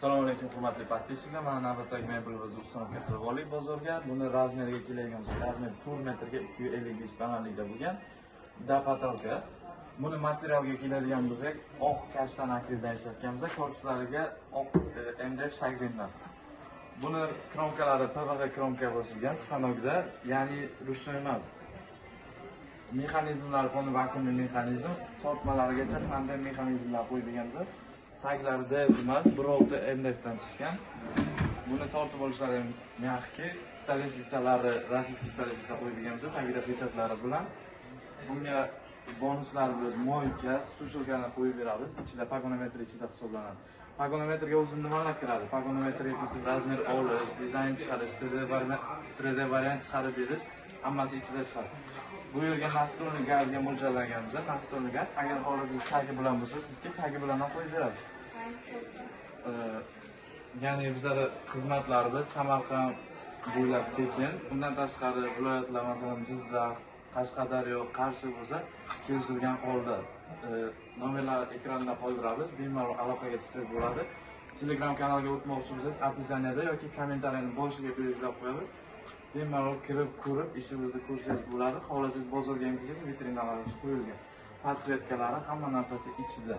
Assalomu alaykum hurmatli podpischilar. Mana navbatdagi mebelimizni uстановка qilib oldik bozorga. Buni razmeriga keladigan bo'lsa, razmer 4 metrga 255 balandlikda bo'lgan. Dapatalka. Buni materialga keladigan bo'lsak, oq kashtan akrildan ishlatganmiz. Korpuslariga oq MDF shagrindan. Buni kromkalari PVH kromka bosilgan stanokda, ya'ni ruchnoy emas. Mexanizmlar qoni vakuumli mexanizm, tortmalarigacha qanday mexanizmlar qo'yganmiz. Taglarida emas, birorta MDFdan chiqqan. Buni tortib olishlari ham yaxshi. Stolechnichalari, rossiyskiy stolechnica qo'yganmiz, tagida pechatlari bilan. Bunga bonuslarimiz moyka, sushelkani qo'yib beramiz. Ichida pagonometr ichida hisoblanadi. Pagonometrga o'zi nimalar kiradi? Pagonometrga razmer olish, dizayn chiqarish, 3D variant chiqarib berish, hammasi ichida chiqadi. Bu yerga nastroyni gazga mo'ljallanganmiz. Nastroyni gaz agar xohlasangiz tagi bilan bo'lsa, sizga tagi bilan ham qo'yib beramiz. Ya'ni bizlar xizmatlarimiz Samarqand bo'ylab tekin. Undan tashqari viloyatlar, masalan, Jizzax, Qashqadaryo, Qarshi bo'lsa, kelishilgan holda nomerlar ekranda qoldiramiz. Bemalol aloqaga chiqsangiz bo'ladi. Telegram kanalga o'tmoqchi bo'lsangiz, opisiyaniyada yoki kommentariyani boshiga belgilab qo'yamiz. Bemalol kirib ko'rib, ishimizni ko'rsangiz bo'ladi. Xohlasangiz bozorga ham kelsangiz, vitrinalarimiz qo'yilgan. Podsvetkalari, hamma narsasi ichida.